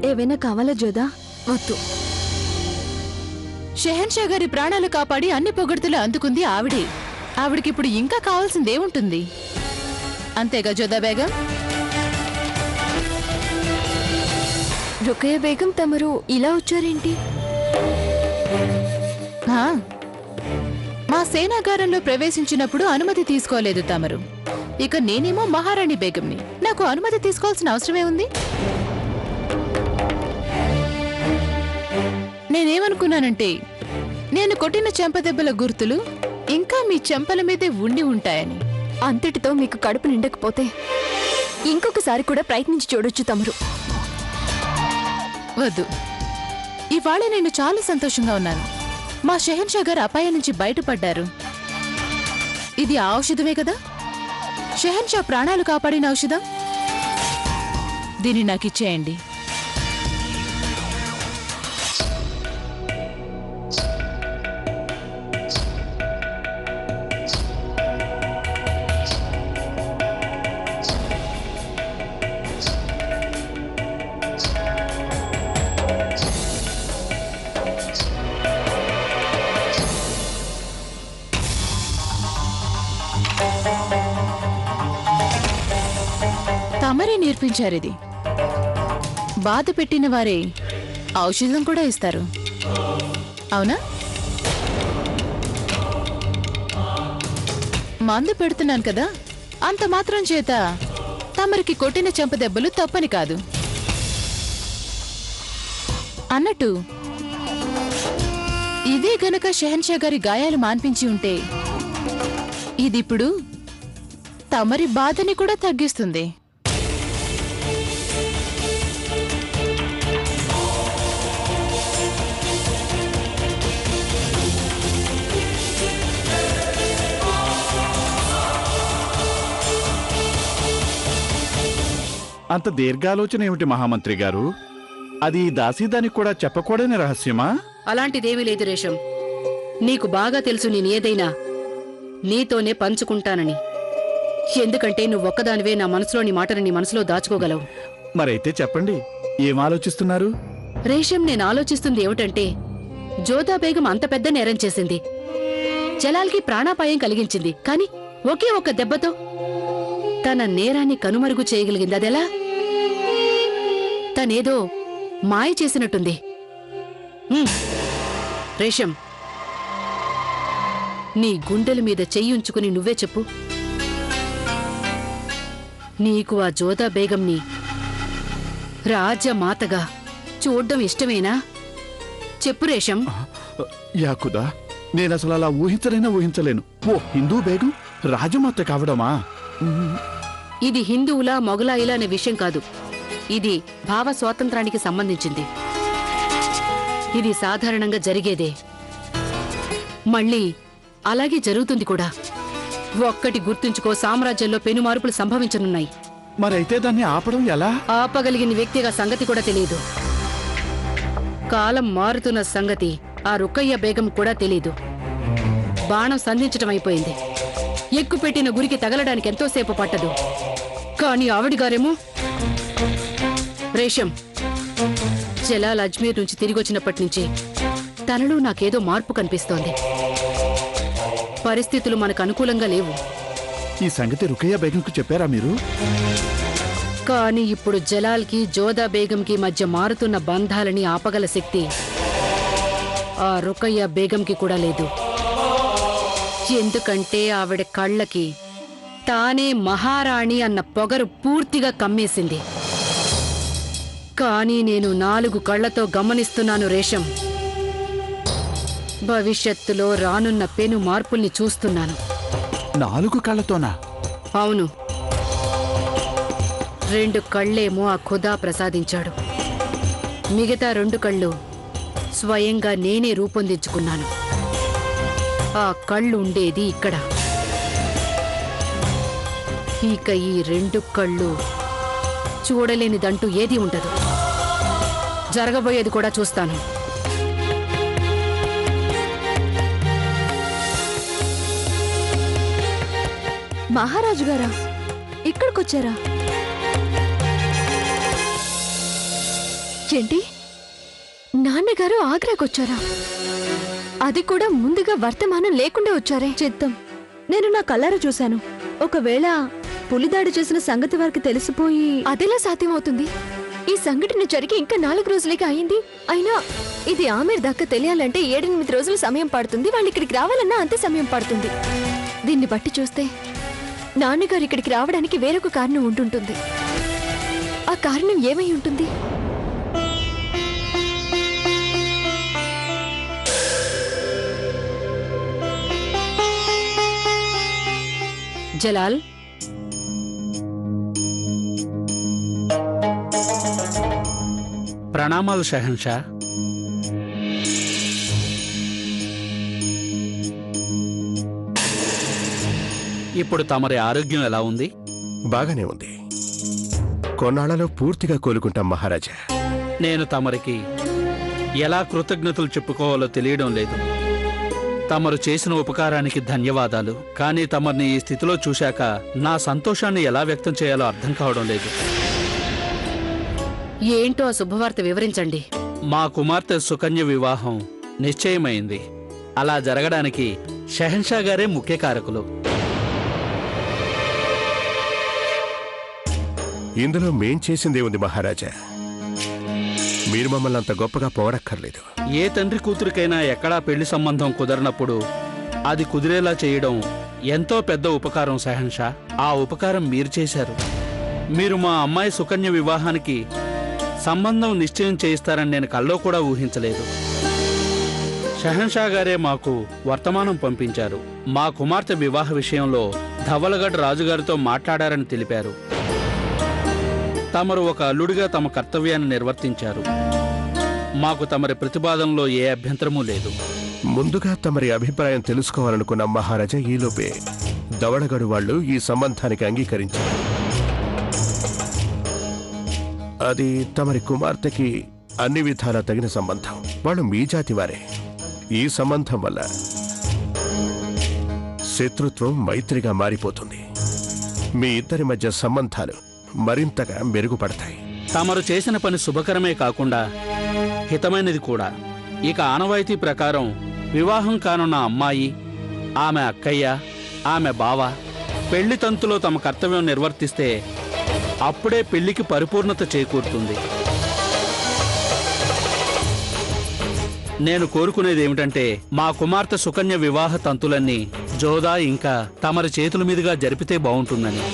ఏవైనా కావాలా జోదా? వద్దు. షెహన్షా గారి ప్రాణాలు కాపాడి అన్ని పొగడ్తలు అందుకుంది ఆవిడే. ఆవిడకిప్పుడు ఇంకా కావాల్సిందేముంటుంది? అంతేగా జోదా బేగం? రుకయ్య బేగం తమరు ఇలా వచ్చారేంటి? మా సేనాగారంలో ప్రవేశించినప్పుడు అనుమతి తీసుకోలేదు తమరు. ఇక నేనేమో మహారాణి బేగంని, నాకు అనుమతి తీసుకోవాల్సిన అవసరమే ఉంది? నేనేమనుకున్నానంటే నేను కొట్టిన చెంపదెబ్బల గుర్తులు ఇంకా మీ చెంపల మీదే ఉండి ఉంటాయని. అంతటితో మీకు కడుపు నిండకపోతే ఇంకొకసారి కూడా ప్రయత్నించి చూడొచ్చు తమరు. వద్దు. ఇవాళ నేను చాలా సంతోషంగా ఉన్నాను. మా షెహన్షా గారు అపాయం నుంచి బయటపడ్డారు. ఇది ఆ ఔషధమే కదా? షెహన్షా ప్రాణాలు కాపాడిన ఔషధం. దీన్ని నాకిచ్చేయండి. తమరే నేర్పించారిది. బాధ పెట్టిన వారే ఔషధం కూడా ఇస్తారు, అవునా? మందు పెడుతున్నాను కదా, అంత మాత్రం చేత తమరికి కొట్టిన చెంపదెబ్బలు తప్పని కాదు. అన్నట్టు ఇదే గనక షెహన్షా గారి గాయాలు మాన్పించి ఉంటే ఇదిప్పుడు తమరి బాధని కూడా తగ్గిస్తుంది. అంత దీర్ఘాలోచన ఏమిటి మహామంత్రి గారు? అది దాసీదానికి కూడా చెప్పకూడని రహస్యమా? అలాంటిదేమీ లేదు రేషం. నీకు బాగా తెలుసు నేనేదైనా నీతోనే పంచుకుంటానని. ఎందుకంటే నువ్వొక్కదానివే నా మనసులోని మాటను నీ మనసులో దాచుకోగలవు. మరైతే చెప్పండి, ఏం ఆలోచిస్తున్నారు? రేషం, నేను ఆలోచిస్తుంది ఏమిటంటే, జోదా బేగం అంత పెద్ద నేరం చేసింది, జలాల్కి ప్రాణాపాయం కలిగించింది. కాని ఒకే ఒక్క దెబ్బతో తన నేరాన్ని కనుమరుగు చేయగలిగింది. అదెలా? తనేదో మాయ చేసినట్టుంది. రేషం, నీ గుండెల మీద చెయ్యుంచుకుని నువ్వే చెప్పు, నీకు ఆ జోదా బేగంని రాజమాతగా చూడ్డం ఇష్టమేనా? చెప్పు రేషం. యాకుదా, నేనసలు అలా ఊహించలేను. ఓ హిందూ బేగం రాజమాత కావడమా? ఇది హిందువులా మొగలాయిలా అనే విషయం కాదు. ఇది భావ స్వాతంత్రానికి సంబంధించింది. ఇది సాధారణంగా జరిగేదే, మళ్ళీ అలాగే జరుగుతుంది కూడా. ఒక్కటి గుర్తుంచుకో, సామ్రాజ్యంలో పెను మార్పులు సంభవించనున్నాయి. మరైతే దాన్ని ఆపడం ఎలా? ఆపగలిగిన వ్యక్తిగా సంగతి కూడా తెలియదు. కాలం మారుతున్న సంగతి ఆ రుకయ్య బేగం కూడా తెలీదు. బాణం సంధించటం అయిపోయింది. ఎక్కుపెట్టిన గురికి తగలడానికి ఎంతోసేపు పట్టదు. కానీ ఆవిడిగారేమో రేషం, జలాల్ అజ్మీర్ నుంచి తిరిగొచ్చినప్పటి నుంచి తనలో నాకేదో మార్పు కనిపిస్తోంది. పరిస్థితులు మనకు అనుకూలంగా లేవు. ఈ సంగతి రుకయ్య బేగంకు చెప్పారా మీరు? కానీ ఇప్పుడు జలాల్కి జోదా బేగంకి మధ్య మారుతున్న బంధాలని ఆపగల శక్తి ఆ రుకయ్య బేగంకి కూడా లేదు. ఎందుకంటే ఆవిడ కళ్ళకి తానే మహారాణి అన్న పొగరు పూర్తిగా కమ్మేసింది. కానీ నేను 4 కళ్లతో గమనిస్తున్నాను రేషం. భవిష్యత్తులో రానున్న పెను మార్పుల్ని చూస్తున్నాను. 4 కళ్ళతోనా? అవును. 2 కళ్ళేమో ఆ ఖుదా ప్రసాదించాడు. మిగతా 2 కళ్ళు స్వయంగా నేనే రూపొందించుకున్నాను. ఆ కళ్ళు ఉండేది ఇక్కడ. ఇక ఈ 2 కళ్ళు చూడలేనిదంటూ ఏదీ ఉండదు. జరగబోయేది కూడా చూస్తాను. మహారాజు గారా, ఇక్కడికొచ్చారా? ఏంటి నాన్నగారు ఆగ్రాకొచ్చారా? అది కూడా ముందుగా వర్తమానం లేకుండా వచ్చారే. చిత్తం నేను నా కళ్ళారా చూశాను. ఒకవేళ పులిదాడి చేసిన సంగతి వారికి తెలిసిపోయి అదెలా సాధ్యమవుతుంది? ఈ సంఘటన జరిగి ఇంకా 4 రోజులేగా అయింది. అయినా ఇది ఆమెర్ దాకా తెలియాలంటే 7-8 రోజులు సమయం పడుతుంది. వాళ్ళు ఇక్కడికి రావాలన్నా అంతే సమయం పడుతుంది. దీన్ని బట్టి చూస్తే నాన్నగారు ఇక్కడికి రావడానికి వేరొక కారణం ఉంటుంటుంది. ఆ కారణం ఏమై ఉంటుంది? జలాల్, ప్రణామాలు షహన్షా. ఇప్పుడు తమరి ఆరోగ్యం ఎలా ఉంది? బాగానే ఉంది. కొన్నాళ్లలో పూర్తిగా కోలుకుంటాం మహారాజా. నేను తమరికి ఎలా కృతజ్ఞతలు చెప్పుకోవాలో తెలియడం లేదు. తమరు చేసిన ఉపకారానికి ధన్యవాదాలు. కానీ తమరిని ఈ స్థితిలో చూశాక నా సంతోషాన్ని ఎలా వ్యక్తం చేయాలో అర్థం కావడం లేదు. ఏంటో ఆ శుభవార్త వివరించండి. మా కుమార్తె సుకన్య వివాహం నిశ్చయమైంది. అలా జరగడానికి షహన్షా గారే ముఖ్య కారకులు. ఇందులో మేం చేసిందే ఉంది మహారాజా. మీరు మమ్మల్ని అంత గొప్పగా పోవడక్కర్లేదు. ఏ తండ్రి కూతురికైనా ఎక్కడా పెళ్లి సంబంధం కుదరనప్పుడు అది కుదిరేలా చేయడం ఎంతో పెద్ద ఉపకారం షహన్షా. ఆ ఉపకారం మీరు చేశారు. మీరు మా అమ్మాయి సుకన్య వివాహానికి సంబంధం నిశ్చయం చేయిస్తారని నేను కల్లో కూడా ఊహించలేదు. షహన్షా గారే మాకు వర్తమానం పంపించారు. మా కుమార్తె వివాహ విషయంలో ధవలగఢ్ రాజుగారితో మాట్లాడారని తెలిపారు. తమరు ఒక అల్లుడిగా తమ కర్తవ్యాన్ని నిర్వర్తించారు. మాకు తమరి ప్రతిపాదనలో ఏ అభ్యంతరమూ లేదు. ముందుగా తమరి అభిప్రాయం తెలుసుకోవాలనుకున్న మహారాజా, ఈలోపే దవడగడు వాళ్ళు ఈ సంబంధానికి అంగీకరించారు. అది తమరి కుమార్తెకి అన్ని విధాలా తగిన సంబంధం. వాళ్ళు మీ జాతి వారే. ఈ సంబంధం వల్ల శత్రుత్వం మైత్రిగా మారిపోతుంది. మీ ఇద్దరి మధ్య సంబంధాలు మరింతగా మెరుగుపడతాయి. తమరు చేసిన పని శుభకరమే కాకుండా హితమైనది కూడా. ఇక ఆనవాయితీ ప్రకారం వివాహం కానున్న అమ్మాయి, ఆమె అక్కయ్య, ఆమె బావ పెళ్లి తంతులో తమ కర్తవ్యం నిర్వర్తిస్తే అప్పుడే పెళ్లికి పరిపూర్ణత చేకూరుతుంది. నేను కోరుకునేది ఏమిటంటే మా కుమార్తె సుకన్య వివాహ తంతులన్నీ జోదా ఇంకా తమరి చేతుల మీదుగా జరిపితే బావుంటుందని.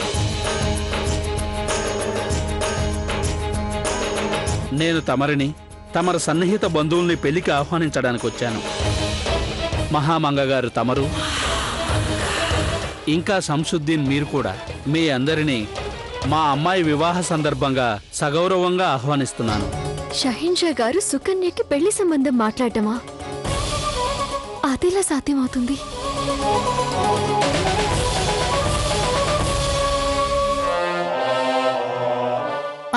నేను తమరిని, తమరి సన్నిహిత బంధువుల్ని పెళ్లికి ఆహ్వానించడానికి వచ్చాను. మహామంగగారు తమరు, ఇంకా శంసుద్దీన్ మీరు కూడా మీ అందరినీ మా అమ్మాయి వివాహ సందర్భంగా సగౌరవంగా ఆహ్వానిస్తున్నాను. షహీన్షా గారు సుకన్యకి పెళ్లి సంబంధం మాట్లాడటమా? అదెలా సాధ్యమవుతుంది?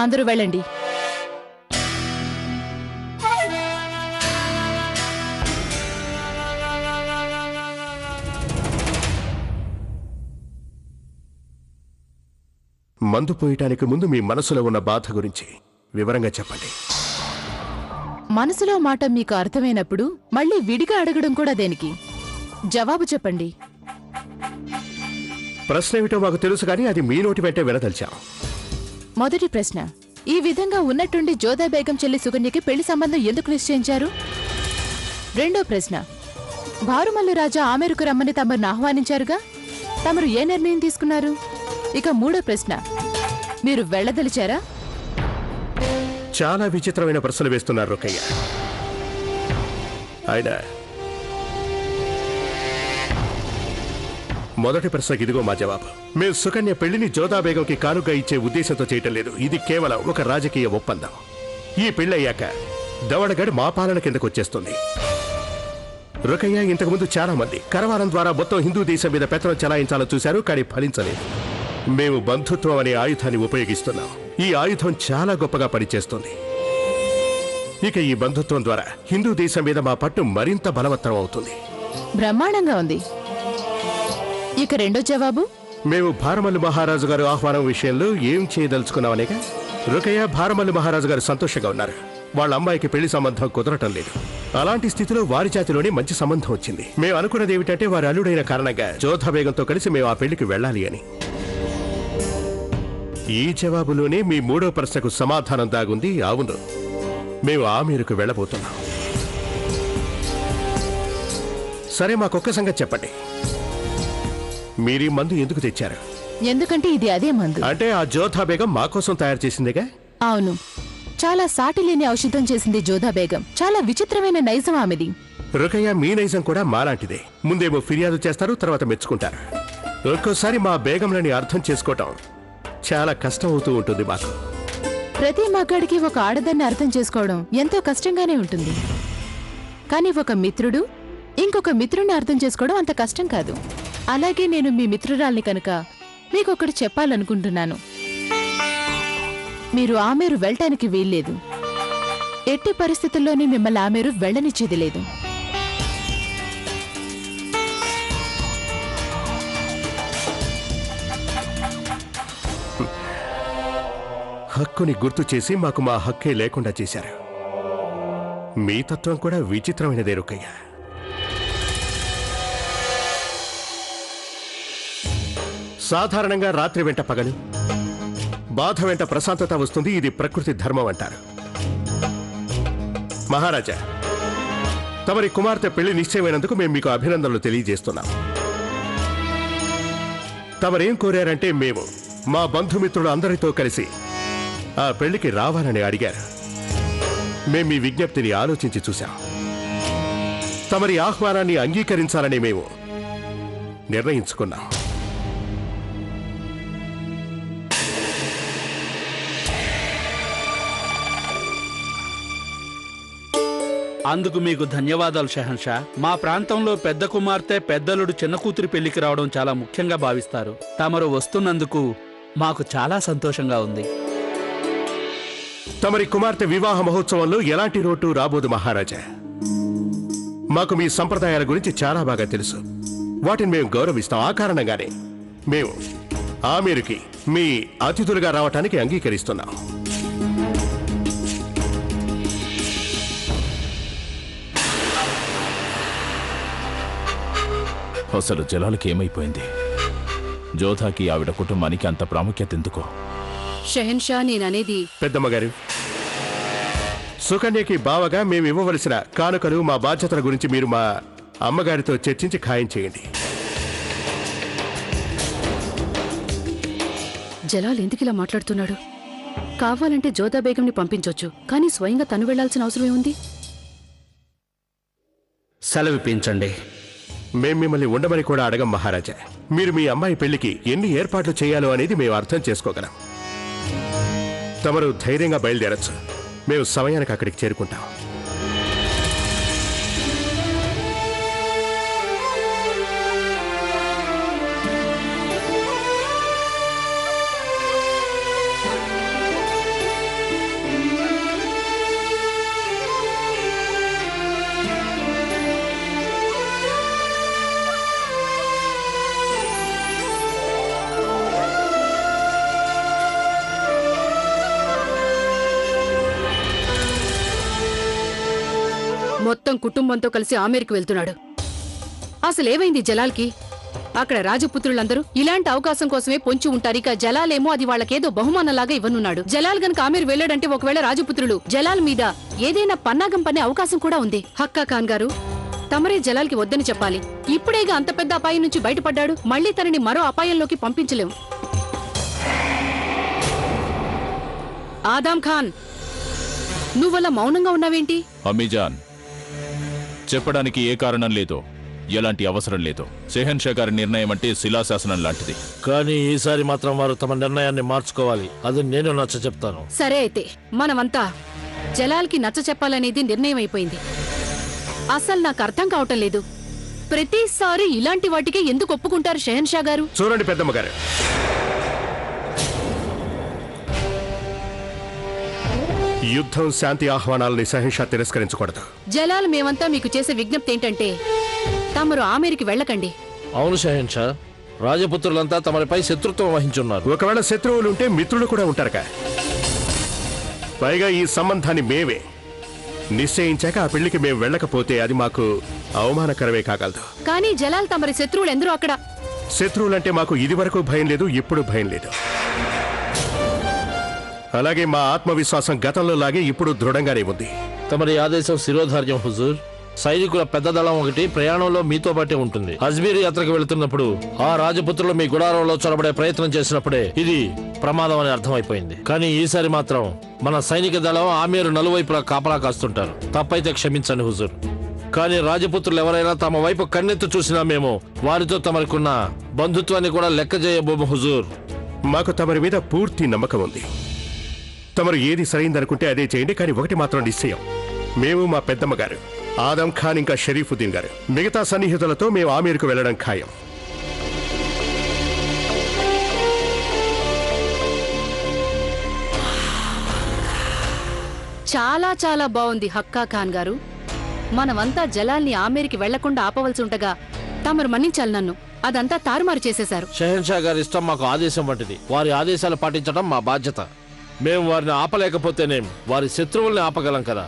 అందరూ వెళ్ళండి. మందు పోయటానికి ముందు మీ మనసులో ఉన్న బాధ గురించి వివరంగా చెప్పండి. మనసులో మాట మీకు అర్థమైనప్పుడు మళ్ళీ విడిగా అడగడం కూడా దేనికి? జవాబు చెప్పండి. ప్రశ్న ఏమిటో మాకు తెలుసు, కానీ అది మీ నోటి వెంటే వినదలిచాం. మొదటి ప్రశ్న, ఈ విధంగా ఉన్నట్టుండి జోదా బేగం చెల్లి సుకన్యకి పెళ్లి సంబంధం ఎందుకు నిశ్చయించారు? రెండో ప్రశ్న, భారుమల్లు రాజా ఆమెరుకు రమ్మని తమరును ఆహ్వానించారుగా, తమరు ఏ నిర్ణయం తీసుకున్నారు? ఇక మూడో ప్రశ్న, మీరు వెళ్ళదలిచారా? చాలా విచిత్రమైన ప్రశ్నలు వేస్తున్నారు రుకయ్య. ఆయన మొదటి ప్రశ్నకి ఇదిగో మా జవాబు. మేము సుకన్య పెళ్లిని జోదా బేగంకి కానుక ఇచ్చే ఉద్దేశంతో చేయటం లేదు. ఇది కేవలం ఒక రాజకీయ ఒప్పందం. ఈ పెళ్ళయ్యాక దవడగడ్ మా పాలన కిందకు వచ్చేస్తుంది. రుకయ్య, ఇంతకుముందు చాలా మంది కరవారం ద్వారా మొత్తం హిందూ దేశం మీద పెత్తనం చెలాయించాలని చూశారు, కానీ ఫలించలేదు. మేము బంధుత్వం అనే ఆయుధాన్ని ఉపయోగిస్తున్నాం. ఈ ఆయుధం చాలా గొప్పగా పనిచేస్తుంది. ఇక ఈ బంధుత్వం ద్వారా హిందూ దేశం మీద మా పట్టు మరింత బలవత్తరం అవుతుంది. బ్రహ్మాండంగా ఉంది. ఇక రెండో జవాబు, మేము భారమల్లు మహారాజు గారు ఆహ్వానం విషయంలో ఏం చేయదలుచుకున్నామనేగా. రుకయ్య, భారమల్లు మహారాజు గారు సంతోషంగా ఉన్నారు. వాళ్ళ అమ్మాయికి పెళ్లి సంబంధం కుదరటం లేదు. అలాంటి స్థితిలో వారి జాతిలోనే మంచి సంబంధం వచ్చింది. మేము అనుకున్నది ఏమిటంటే వారి అల్లుడైన కారణంగా జోధా బేగంతో కలిసి మేము ఆ పెళ్లికి వెళ్ళాలి అని. ఈ జవాబులోనే మీ మూడో ప్రశ్నకు సమాధానం దాగుంది. అవును, మేము ఆమీరుకు వెళ్ళబోతున్నాం. సరే, మాకొక్క సంగతి చెప్పండి. మీరీ మందు ఎందుకు తెచ్చారు? ఎందుకంటే ఇది అదే మందు. అంటే ఆ జోధా బేగం మా కోసం తయారు చేసిందిగా? అవును, చాలా సాటి లేని ఔషధం చేసింది జోధా బేగం. చాలా విచిత్రమైన నైజం ఆమెది. రుకయ్య, మీ నైజం కూడా మాలాంటిదే. ముందేమో ఫిర్యాదు చేస్తారు, తర్వాత మెచ్చుకుంటారు. ఒక్కోసారి మా బేగంలని అర్థం చేసుకోవటం చాలా కష్టం అవుతూ ఉంటుంది మాకు. ప్రతి మగాడికి ఒక ఆడదాన్ని అర్థం చేసుకోవడం ఎంతో కష్టంగానే ఉంటుంది. కానీ ఒక మిత్రుడు ఇంకొక మిత్రుడిని అర్థం చేసుకోవడం అంత కష్టం కాదు. అలాగే నేను మీ మిత్రురాల్ని కనుక మీకొకటి చెప్పాలనుకుంటున్నాను. మీరు ఆమెరు వెళ్ళటానికి వీల్లేదు. ఎట్టి పరిస్థితుల్లోనే మిమ్మల్ని ఆమెరు వెళ్ళనిచ్చేది లేదు. హక్కుని గుర్తు చేసి మాకు మా హక్కే లేకుండా చేశారు. మీ తత్వం కూడా విచిత్రమైనదే రుకయ్య. సాధారణంగా రాత్రి వెంట పగలు, బాధ వెంట ప్రశాంతత వస్తుంది. ఇది ప్రకృతి ధర్మం అంటారు. మహారాజా, తమరి కుమార్తె పెళ్లి నిశ్చయమైనందుకు మేము మీకు అభినందనలు తెలియజేస్తున్నాం. తమరేం కోరారంటే మేము మా బంధుమిత్రులు అందరితో కలిసి ఆ పెళ్లికి రావాలని అడిగారు. మేము మీ విజ్ఞప్తిని ఆలోచించి చూశాం. తమరి ఆహ్వానాన్ని అంగీకరించాలని మేము నిర్ణయించుకున్నాం. అందుకు మీకు ధన్యవాదాలు షహన్షా. మా ప్రాంతంలో పెద్ద కుమార్తె పెద్దలుడు చిన్న కూతురి పెళ్లికి రావడం చాలా ముఖ్యంగా భావిస్తారు. తమరు వస్తున్నందుకు మాకు చాలా సంతోషంగా ఉంది. తమరి కుమార్తె వివాహ మహోత్సవంలో ఎలాంటి లోటు రాబోదు మహారాజా. మాకు మీ సంప్రదాయాల గురించి చాలా బాగా తెలుసు. వాటిని మేము గౌరవిస్తాం. ఆ కారణంగానే మేము ఆమీరుకి మీ అతిథులుగా రావటానికి అంగీకరిస్తున్నాం. అసలు జలాలకి ఏమైపోయింది? జోధాకి ఆవిడ కుటుంబానికి అంత ప్రాముఖ్యత ఎందుకో? షెహన్షా, నేననేది పెద్దమ్మగారు, సుకన్యకి బావగా మేము ఇవ్వవలసిన కానుకలు, మా బాధ్యతల గురించి మీరు మా అమ్మగారితో చర్చించి ఖాయం చేయండి. జలాల్ ఎందుకిలా మాట్లాడుతున్నాడు? కావాలంటే జోధా బేగంని పంపించొచ్చు, కానీ స్వయంగా తను వెళ్లాల్సిన అవసరం ఏముంది? సెలవిప్పించండి. మేం మిమ్మల్ని ఉండమని కూడా అడగం మహారాజా. మీరు మీ అమ్మాయి పెళ్లికి ఎన్ని ఏర్పాట్లు చేయాలో అనేది మేము అర్థం చేసుకోగలం. తమరు ధైర్యంగా బయలుదేరచ్చు. మేము సమయానికి అక్కడికి చేరుకుంటాం. మొత్తం కుటుంబంతో కలిసి ఆమెరికి వెళ్తున్నాడు. అసలేమైంది జలాల్కి? అక్కడ రాజపుత్రులందరూ ఇలాంటి అవకాశం కోసమే పొంచి ఉంటారు. ఇక జలాలేమో అది వాళ్ళకేదో బహుమానంలాగా ఇవ్వనున్నాడు. జలాల్ గనక ఆమెరు వెళ్ళాడంటే ఒకవేళ రాజపుత్రులు జలాల్ మీద ఏదైనా పన్నాగం పనే అవకాశం కూడా ఉంది. హక్కా ఖాన్ గారు, తమరే జలాల్కి వద్దని చెప్పాలి. ఇప్పుడేగా అంత పెద్ద అపాయం నుంచి బయటపడ్డాడు. మళ్లీ తనని మరో అపాయంలోకి పంపించలేం. ఆదాం ఖాన్, నువ్వలా మౌనంగా ఉన్నావేంటి? అమ్మీజాన్, చెప్పడానికి ఏ కారణం లేదో, ఎలాంటి అవసరం లేదో. షెహన్షా గారి నిర్ణయం అంటే శిలాశాసనం లాంటిది. కానీ ఈసారి మాత్రం వారు తమ నిర్ణయాన్ని మార్చుకోవాలి. అది నేను నచ్చ చెప్తాను. సరే, అయితే మనమంతా జలాల్కి నచ్చ చెప్పాలనేది నిర్ణయం అయిపోయింది. అసలు నాకు అర్థం కావటం లేదు, ప్రతిసారి ఇలాంటి వాటికే ఎందుకు ఒప్పుకుంటారు షెహన్షా గారు? చూడండి పెద్దమ్మగారు, యుద్ధం, శాంతి ఆహ్వానాలని షెహన్షా తిరస్కరించకూడదు. జలాల్, మేమంతా మీకు చేసే విజ్ఞప్తి ఏంటంటే తమరు ఆమెరికి వెళ్ళకండి. అవును షెహన్షా, రాజపుత్రులంతా తమరిపై శత్రుత్వం వహించున్నారు. ఒకవేళ శత్రువులుంటే మిత్రులు కూడా ఉంటారుగా. పైగా ఈ సంబంధాన్ని మేమే నిశ్చయించాక ఆ పెళ్లికి మేము వెళ్ళకపోతే అది మాకు అవమానకరమే కాగలదు. కానీ జలాల్ తమరి శత్రువులు ఎందరో అక్కడ. శత్రువులంటే మాకు ఇది వరకు భయం లేదు, ఇప్పుడు భయం లేదు. అలాగే మా ఆత్మవిశ్వాసం గతంలో లాగే ఇప్పుడు దృఢంగానే ఉంది. తమరి ఆదేశం శిరోధార్యం హుజూర్. సైనికుల పెద్ద దళం ఒకటి ప్రయాణంలో మీతో పాటే ఉంటుంది. అజ్మీర్ యాత్రకు వెళుతున్నప్పుడు ఆ రాజపుత్రులు మీ గుడారంలో చొరబడే ప్రయత్నం చేసినప్పుడే ఇది ప్రమాదం అని అర్థమైపోయింది. కానీ ఈసారి మాత్రం మన సైనిక దళం ఆమీరు నలువైపులా కాపలా కాస్తుంటారు. తప్పైతే క్షమించండి హుజూర్. కానీ రాజపుత్రులు ఎవరైనా తమ వైపు కన్నెత్తు చూసినా మేము వారితో తమకున్న బంధుత్వాన్ని కూడా లెక్క చేయబోము హుజూర్. మాకు తమరి మీద పూర్తి నమ్మకం ఉంది. తమరు ఏది సరైందనుకుంటే అదే చేయండి. కానీ ఒకటి మాత్రం నిశ్చయం, మేము, మా పెద్దమ్మ గారు, ఆదం ఖాన్ ఇంకా షరీఫుద్దీన్ గారు, మిగతా సన్నిహితులతో మేము ఆమీర్కు వెళ్లడం ఖాయం. చాలా చాలా బాగుంది హక్కా ఖాన్ గారు. మనమంతా జలాల్ని ఆమీర్కి వెళ్లకుండా ఆపవలసి ఉండగా తమరు మన్నించాలి నన్ను. అదంతా తారుమారు చేసేశారు. షహన్షా గారి ఇష్టం మాకు ఆదేశం వంటిది. వారి ఆదేశాలు పాటించడం మా బాధ్యత. మేము వారిని ఆపలేకపోతేనేం వారి శత్రువుల్ని ఆపగలం కదా.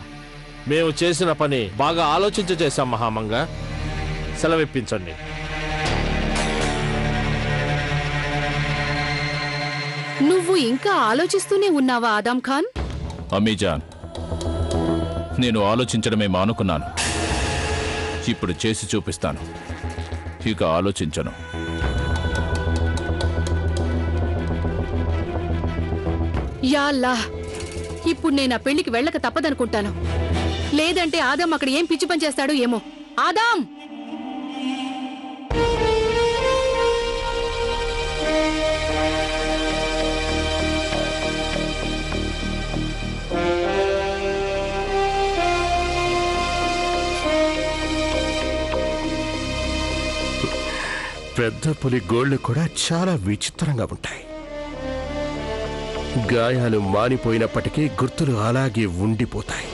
మేము చేసిన పని బాగా ఆలోచించి చేశాం మహామంగ. సెలవిప్పించండి. నువ్వు ఇంకా ఆలోచిస్తూనే ఉన్నావా ఆదం ఖాన్? అమ్మీజాన్, నేను ఆలోచించడమే మానుకున్నాను. ఇప్పుడు చేసి చూపిస్తాను. ఇక ఆలోచించను. యా అల్లాహ్, ఇప్పుడు నేను ఆ పెళ్లికి వెళ్ళక తప్పదనుకుంటాను. లేదంటే ఆదాం అక్కడ ఏం పిచ్చి పని చేస్తాడో ఏమో. ఆదాం! పెద్ద పులి గోళ్లు కూడా చాలా విచిత్రంగా ఉంటాయి. గాయాలు మానిపోయినప్పటికీ గుర్తులు అలాగే ఉండిపోతాయి.